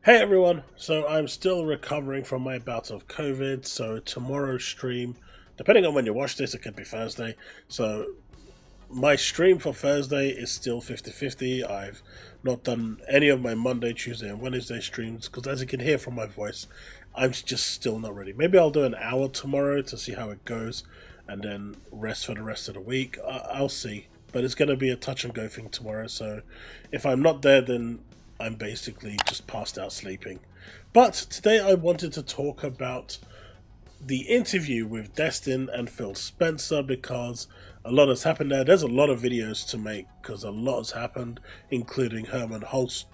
Hey everyone, so I'm still recovering from my bout of COVID, so tomorrow's stream, depending on when you watch this, it could be Thursday. So my stream for Thursday is still 50-50. I've not done any of my Monday, Tuesday, and Wednesday streams because, as you can hear from my voice, I'm just still not ready. Maybe I'll do an hour tomorrow to see how it goes and then rest for the rest of the week. I'll see. But it's going to be a touch and go thing tomorrow, so if I'm not there, then I'm basically just passed out sleeping. But today I wanted to talk about the interview with Destin and Phil Spencer because a lot has happened there. There's a lot of videos to make because a lot has happened, including Herman Holtz,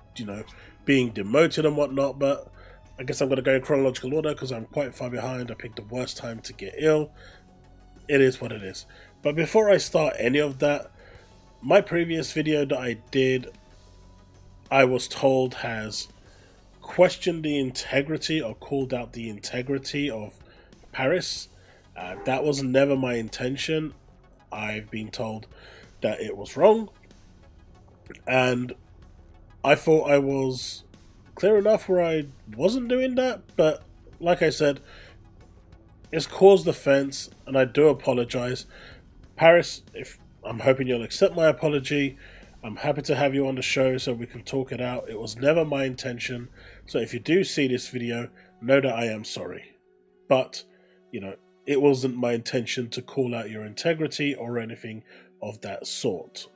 being demoted and whatnot. But I guess I'm going to go in chronological order because I'm quite far behind. I picked the worst time to get ill. It is what it is. But before I start any of that, my previous video that I did, I was told has questioned the integrity or called out the integrity of Paris. That was never my intention. I've been told that it was wrong, and I thought I was clear enough where I wasn't doing that, but like I said, it's caused offense, and I do apologize. Paris, if I'm hoping you'll accept my apology. I'm happy to have you on the show so we can talk it out. It was never my intention. So if you do see this video, know that I am sorry. But, it wasn't my intention to call out your integrity or anything of that sort.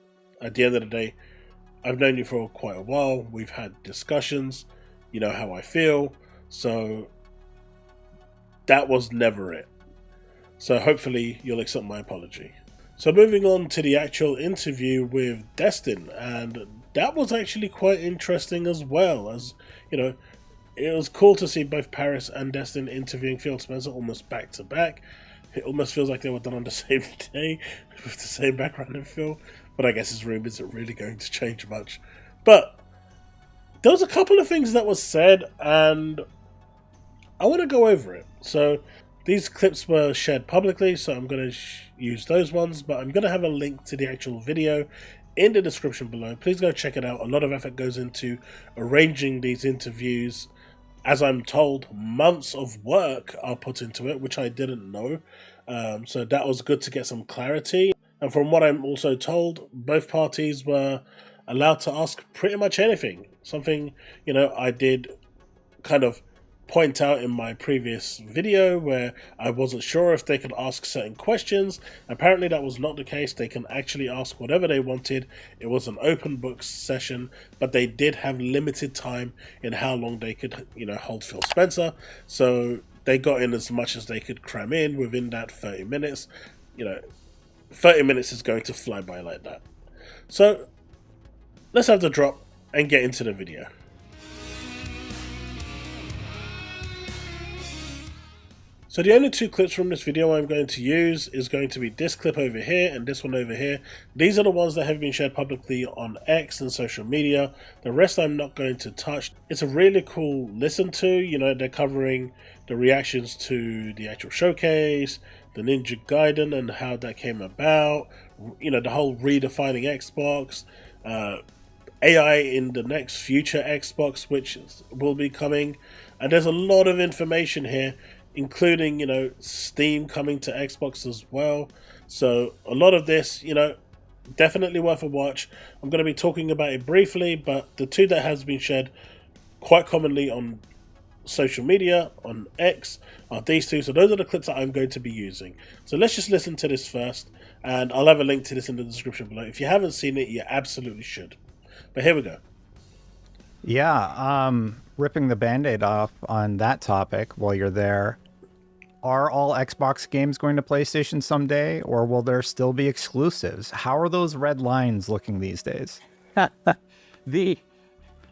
At the end of the day, I've known you for quite a while. We've had discussions. You know how I feel. So that was never it. So hopefully you'll accept my apology. So moving on to the actual interview with Destin, and that was actually quite interesting as well. As it was cool to see both Paris and Destin interviewing Phil Spencer almost back to back. It almost feels like they were done on the same day with the same background and Phil, but I guess his room isn't really going to change much. But there was a couple of things that was said, and I want to go over it. So these clips were shared publicly, so I'm going to use those ones, but I'm going to have a link to the actual video in the description below. Please go check it out. A lot of effort goes into arranging these interviews. As I'm told, months of work are put into it, which I didn't know. So that was good to get some clarity. And from what I'm also told, both parties were allowed to ask pretty much anything. Something, I did kind of point out in my previous video where I wasn't sure if they could ask certain questions. Apparently that was not the case. They can actually ask whatever they wanted. It was an open book session, but they did have limited time in how long they could, hold Phil Spencer. So they got in as much as they could cram in within that 30 minutes. 30 minutes is going to fly by like that. So let's have the drop and get into the video. So the only two clips from this video I'm going to use is going to be this clip over here and this one over here. These are the ones that have been shared publicly on X and social media. The rest I'm not going to touch. It's a really cool listen to. They're covering the reactions to the actual showcase, the Ninja Gaiden and how that came about, the whole redefining Xbox, AI in the next future Xbox, which will be coming. And there's a lot of information here, including, Steam coming to Xbox as well. So a lot of this, definitely worth a watch. I'm going to be talking about it briefly, but the two that has been shared quite commonly on social media, on X, are these two. So those are the clips that I'm going to be using. So let's just listen to this first, and I'll have a link to this in the description below. If you haven't seen it, you absolutely should. But here we go. Yeah, ripping the Band-Aid off on that topic while you're there. Are all Xbox games going to PlayStation someday, or will there still be exclusives? How are those red lines looking these days? The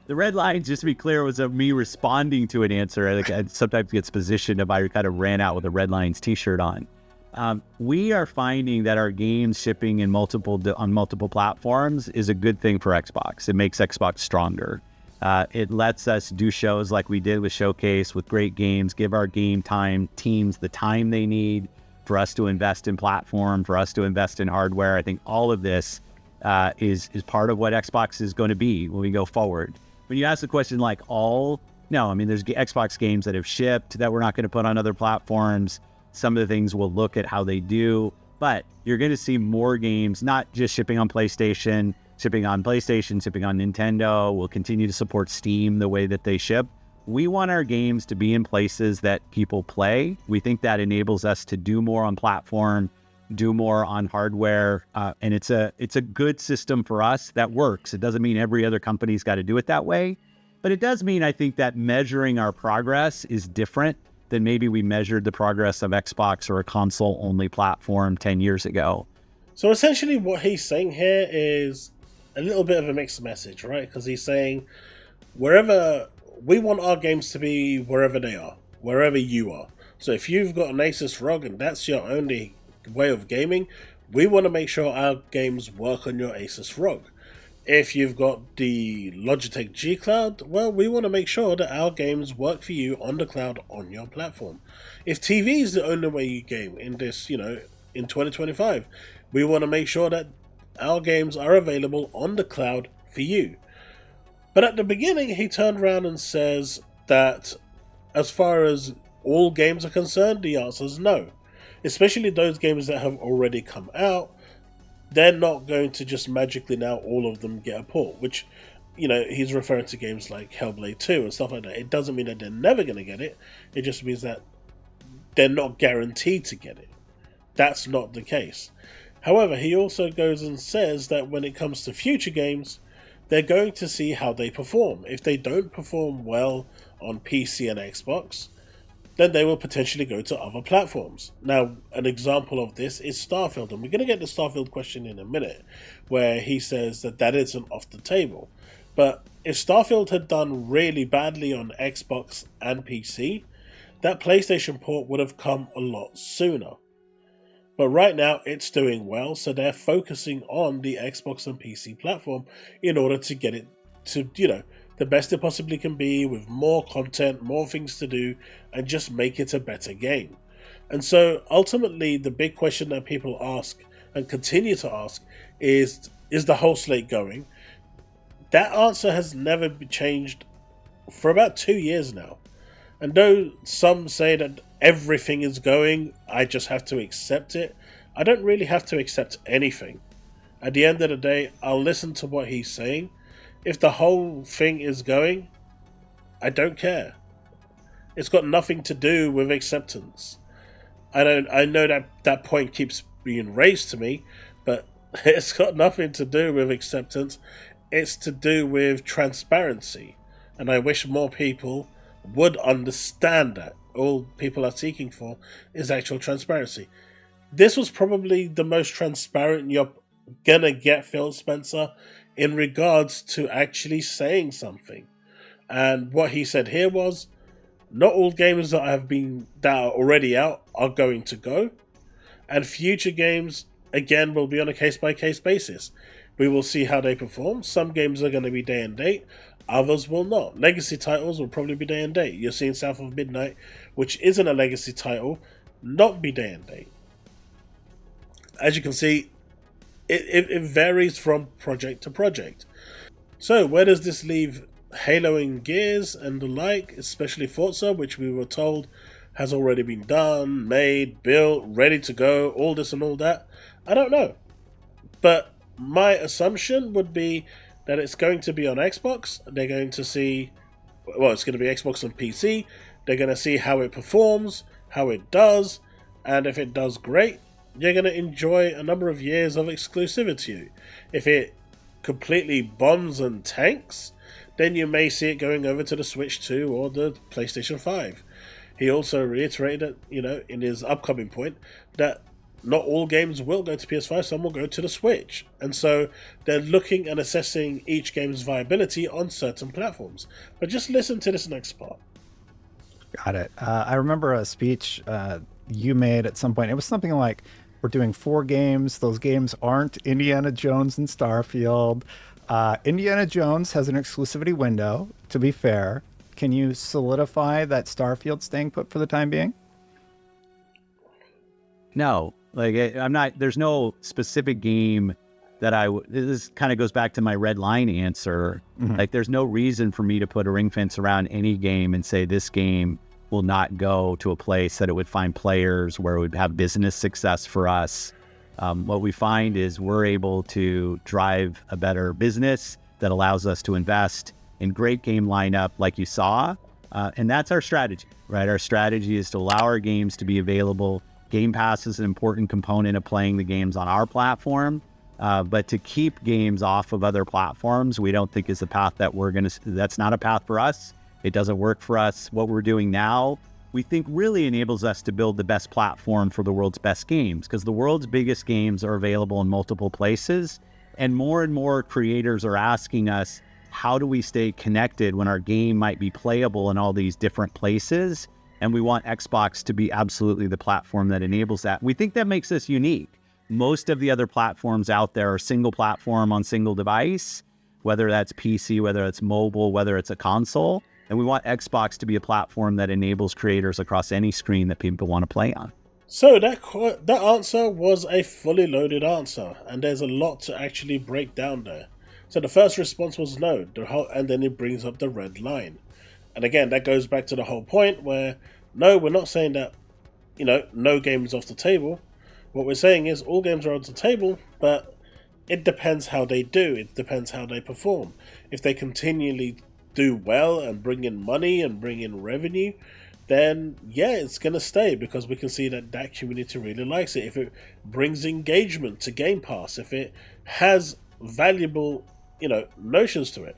red line, just to be clear, was me responding to an answer. Like, I sometimes gets positioned if I kind of ran out with a red lines t-shirt on. We are finding that our games shipping on multiple platforms is a good thing for Xbox. It makes Xbox stronger. It lets us do shows like we did with Showcase with great games, give our game teams the time they need for us to invest in platform, for us to invest in hardware. I think all of this is part of what Xbox is going to be when we go forward. When you ask the question like all No, I mean, there's Xbox games that have shipped that we're not going to put on other platforms. Some of the things we'll look at how they do, but you're going to see more games, not just shipping on PlayStation, shipping on Nintendo. We'll continue to support Steam the way that they ship. We want our games to be in places that people play. We think that enables us to do more on platform, do more on hardware, and it's a good system for us that works. It doesn't mean every other company's got to do it that way, but it does mean, I think, that measuring our progress is different than maybe we measured the progress of Xbox or a console-only platform 10 years ago. So essentially what he's saying here is a little bit of a mixed message, right? Because he's saying wherever we want our games to be, wherever they are, wherever you are. So if you've got an Asus ROG and that's your only way of gaming, we want to make sure our games work on your Asus ROG. If you've got the Logitech G Cloud, well, we want to make sure that our games work for you on the cloud on your platform. If TV is the only way you game in this, in 2025, we want to make sure that our games are available on the cloud for you. But at the beginning, he turned around and says that as far as all games are concerned, the answer is no. Especially those games that have already come out, they're not going to just magically now all of them get a port, which, he's referring to games like Hellblade 2 and stuff like that. It doesn't mean that they're never going to get it. It just means that they're not guaranteed to get it. That's not the case. However, he also goes and says that when it comes to future games, they're going to see how they perform. If they don't perform well on PC and Xbox, then they will potentially go to other platforms. Now, an example of this is Starfield, and we're going to get the Starfield question in a minute, where he says that isn't off the table. But if Starfield had done really badly on Xbox and PC, that PlayStation port would have come a lot sooner. But right now, it's doing well, so they're focusing on the Xbox and PC platform in order to get it to, the best it possibly can be, with more content, more things to do, and just make it a better game. And so ultimately the big question that people ask and continue to ask is the whole slate going? That answer has never been changed for about 2 years now. And though some say that everything is going, I just have to accept it, I don't really have to accept anything. At the end of the day, I'll listen to what he's saying. If the whole thing is going, I don't care. It's got nothing to do with acceptance. I know that point keeps being raised to me, but it's got nothing to do with acceptance. It's to do with transparency. And I wish more people would understand that. All people are seeking for is actual transparency. This was probably the most transparent you're gonna get, Phil Spencer, in regards to actually saying something. And what he said here was, not all games that are already out are going to go, and future games again will be on a case-by-case basis. We will see how they perform. Some games are going to be day and date, others will not. Legacy titles will probably be day and date. You're seeing South of Midnight, which isn't a legacy title, not be day and date. As you can see, it varies from project to project. So where does this leave Halo and Gears and the like, especially Forza, which we were told has already been done, made, built, ready to go, all this and all that? I don't know. But my assumption would be that it's going to be on Xbox. They're going to see, it's going to be Xbox and PC. They're going to see how it performs, how it does, and if it does great, you're going to enjoy a number of years of exclusivity. If it completely bombs and tanks, then you may see it going over to the Switch 2 or the PlayStation 5. He also reiterated that, in his upcoming point, that not all games will go to PS5, some will go to the Switch. And so they're looking and assessing each game's viability on certain platforms. But just listen to this next part. Got it. I remember a speech you made at some point. It was something like, we're doing 4 games. Those games aren't Indiana Jones and Starfield. Indiana Jones has an exclusivity window, to be fair. Can you solidify that Starfield's staying put for the time being? No, I'm not, there's no specific game this kind of goes back to my red line answer. Like, there's no reason for me to put a ring fence around any game and say this game will not go to a place that it would find players, where it would have business success for us. What we find is we're able to drive a better business that allows us to invest in great game lineup like you saw. And that's our strategy, right? Our strategy is to allow our games to be available. Game Pass is an important component of playing the games on our platform. But to keep games off of other platforms, we don't think is the path that that's not a path for us. It doesn't work for us. What we're doing now, we think really enables us to build the best platform for the world's best games, because the world's biggest games are available in multiple places. And more creators are asking us, how do we stay connected when our game might be playable in all these different places? And we want Xbox to be absolutely the platform that enables that. We think that makes us unique. Most of the other platforms out there are single platform on single device, whether that's PC, whether it's mobile, whether it's a console. And we want Xbox to be a platform that enables creators across any screen that people want to play on. So that answer was a fully loaded answer, and there's a lot to actually break down there. So the first response was no, and then it brings up the red line. And again, that goes back to the whole point where, no, we're not saying that, no games off the table. What we're saying is all games are on the table, but it depends how they do. It depends how they perform. If they continually do well and bring in money and bring in revenue, then yeah, it's going to stay, because we can see that community really likes it. If it brings engagement to Game Pass, if it has valuable, notions to it,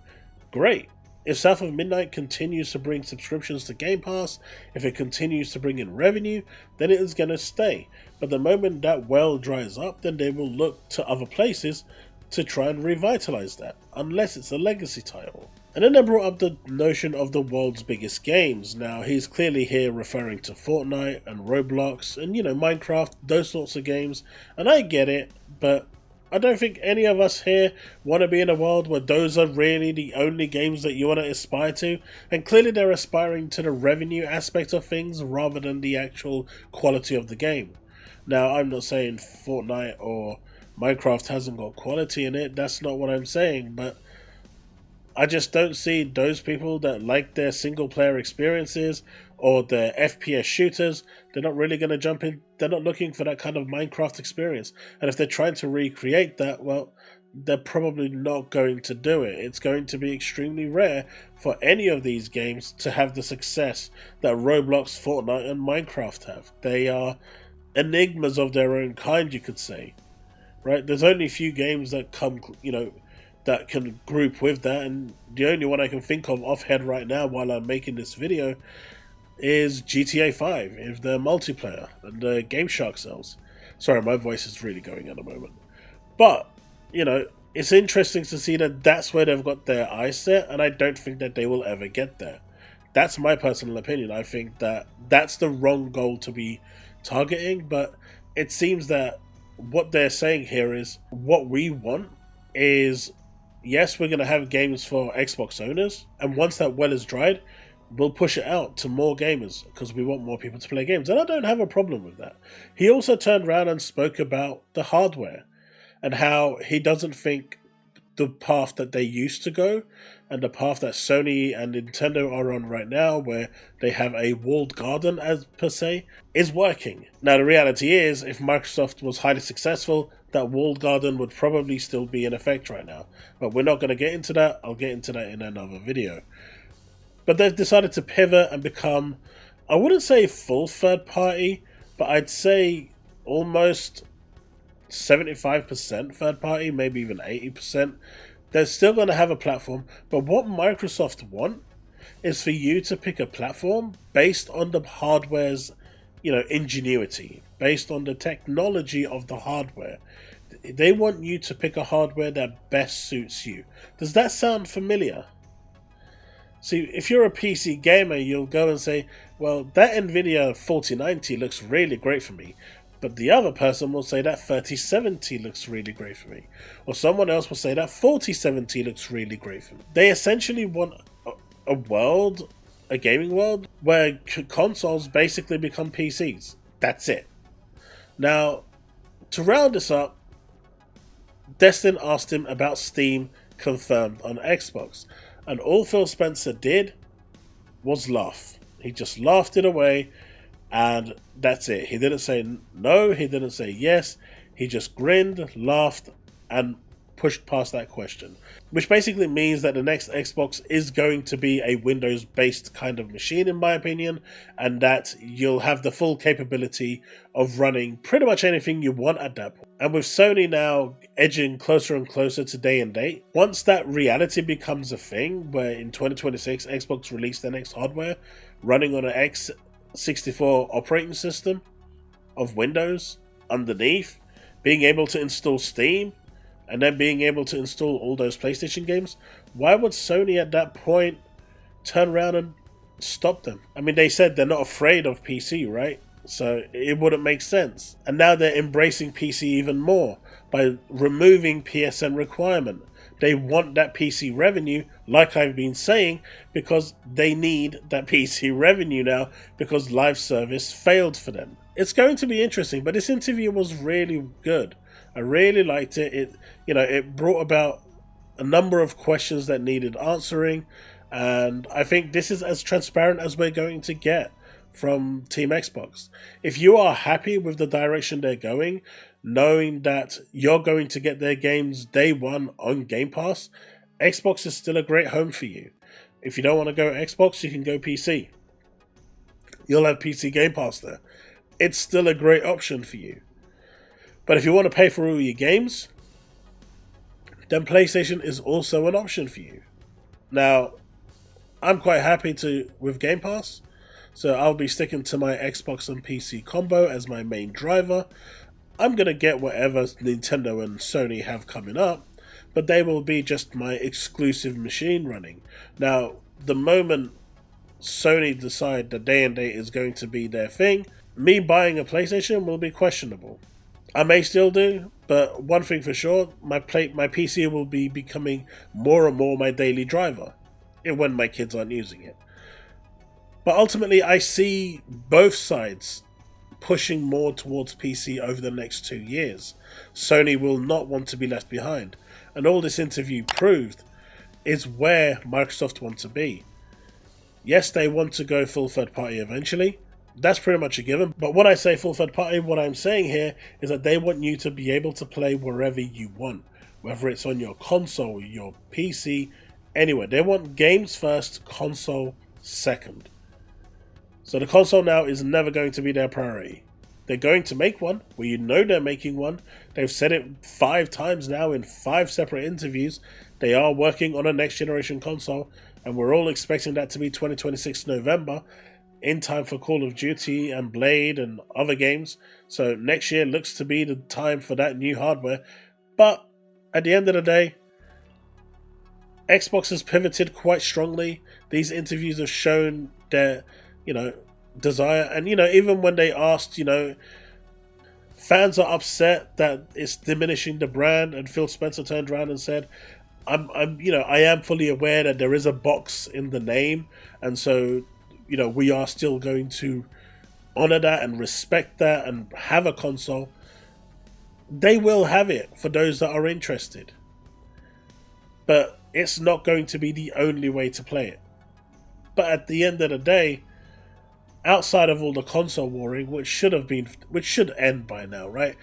great. If South of Midnight continues to bring subscriptions to Game Pass, if it continues to bring in revenue, then it is going to stay. But the moment that well dries up, then they will look to other places to try and revitalize that, unless it's a legacy title. And then they brought up the notion of the world's biggest games. Now, he's clearly here referring to Fortnite and Roblox and, Minecraft, those sorts of games. And I get it, but I don't think any of us here want to be in a world where those are really the only games that you want to aspire to. And clearly they're aspiring to the revenue aspect of things rather than the actual quality of the game. Now, I'm not saying Fortnite or Minecraft hasn't got quality in it. That's not what I'm saying, but I just don't see those people that like their single player experiences or their FPS shooters. They're not really going to jump in. They're not looking for that kind of Minecraft experience. And if they're trying to recreate that, well, they're probably not going to do it. It's going to be extremely rare for any of these games to have the success that Roblox, Fortnite, and Minecraft have. They are enigmas of their own kind, you could say. Right? There's only a few games that come, that can group with that, and the only one I can think of offhand right now while I'm making this video is GTA 5, if the multiplayer and the Game Shark sells. Sorry, my voice is really going at the moment. But, it's interesting to see that that's where they've got their eyes set, and I don't think that they will ever get there. That's my personal opinion. I think that that's the wrong goal to be targeting, but it seems that what they're saying here is what we want is, yes, we're going to have games for Xbox owners, and once that well is dried, we'll push it out to more gamers because we want more people to play games, and I don't have a problem with that. He also turned around and spoke about the hardware and how he doesn't think the path that they used to go and the path that Sony and Nintendo are on right now, where they have a walled garden as per se, is working. Now the reality is, if Microsoft was highly successful, that walled garden would probably still be in effect right now. But we're not going to get into that. I'll get into that in another video. But they've decided to pivot and become, I wouldn't say full third party, but I'd say almost 75% third party, maybe even 80%. They're still going to have a platform, but what Microsoft want is for you to pick a platform based on the hardware's, ingenuity, based on the technology of the hardware. They want you to pick a hardware that best suits you. Does that sound familiar? See, if you're a PC gamer, you'll go and say, well, that Nvidia 4090 looks really great for me. But the other person will say that 3070 looks really great for me. Or someone else will say that 4070 looks really great for me. They essentially want a gaming world, where consoles basically become PCs. That's it. Now, to round this up, Destin asked him about Steam confirmed on Xbox, and all Phil Spencer did was laugh. He just laughed it away, and that's it. He didn't say no, he didn't say yes, he just grinned, laughed, and pushed past that question. Which basically means that the next Xbox is going to be a Windows-based kind of machine, in my opinion, and that you'll have the full capability of running pretty much anything you want at that point. And with Sony now edging closer and closer to day and date, once that reality becomes a thing, where in 2026 Xbox release their next hardware running on an x64 operating system of Windows underneath, being able to install Steam, and then being able to install all those PlayStation games, why would Sony at that point turn around and stop them? I mean, they said they're not afraid of PC, right? So it wouldn't make sense. And now they're embracing PC even more by removing PSN requirement. They want that PC revenue, like I've been saying, because they need that PC revenue now because live service failed for them. It's going to be interesting, but this interview was really good. I really liked it. It brought about a number of questions that needed answering, and I think this is as transparent as we're going to get from Team Xbox. If you are happy with the direction they're going, knowing that you're going to get their games day one on Game Pass, Xbox is still a great home for you. If you don't want to go Xbox, you can go PC. You'll have PC Game Pass there. It's still a great option for you. But if you want to pay for all your games, then PlayStation is also an option for you. Now, I'm quite happy with Game Pass, so I'll be sticking to my Xbox and PC combo as my main driver. I'm going to get whatever Nintendo and Sony have coming up, but they will be just my exclusive machine running. Now, the moment Sony decide that day and date is going to be their thing, me buying a PlayStation will be questionable. I may still do, but one thing for sure, my PC will be becoming more and more my daily driver when my kids aren't using it. But ultimately, I see both sides pushing more towards PC over the next 2 years. Sony will not want to be left behind. And all this interview proved is where Microsoft want to be. Yes, they want to go full third party eventually. That's pretty much a given. But when I say full third party, what I'm saying here is that they want you to be able to play wherever you want. Whether it's on your console, your PC, anywhere. They want games first, console second. So the console now is never going to be their priority. They're going to make one. Well, you know they're making one. They've said it 5 times now in 5 separate interviews. They are working on a next generation console. And we're all expecting that to be 2026 November. In time for Call of Duty and Blade and other games. So next year looks to be the time for that new hardware. But at the end of the day, Xbox has pivoted quite strongly. These interviews have shown their, desire. And, even when they asked, fans are upset that it's diminishing the brand, and Phil Spencer turned around and said, I am fully aware that there is a box in the name, and so we are still going to honor that and respect that and have a console. They will have it for those that are interested. But it's not going to be the only way to play it. But at the end of the day, outside of all the console warring, which should end by now, right?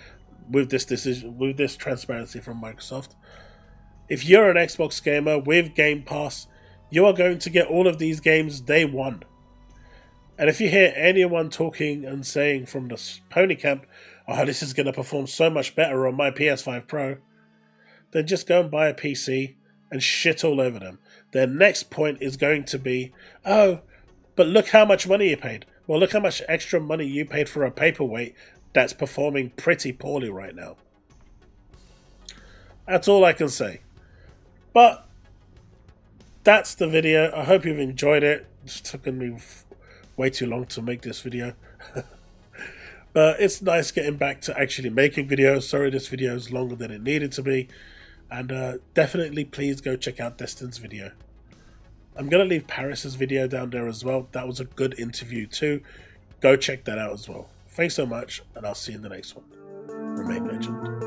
With this decision, with this transparency from Microsoft. If you're an Xbox gamer with Game Pass, you are going to get all of these games day one. And if you hear anyone talking and saying from the Pony camp, oh, this is going to perform so much better on my PS5 Pro, then just go and buy a PC and shit all over them. Their next point is going to be, oh, but look how much money you paid. Well, look how much extra money you paid for a paperweight that's performing pretty poorly right now. That's all I can say. But that's the video. I hope you've enjoyed it. It's taken me way too long to make this video. But it's nice getting back to actually making videos. Sorry this video is longer than it needed to be. And definitely please go check out Destin's video. I'm going to leave Paris's video down there as well. That was a good interview too. Go check that out as well. Thanks so much, and I'll see you in the next one. Remain legend.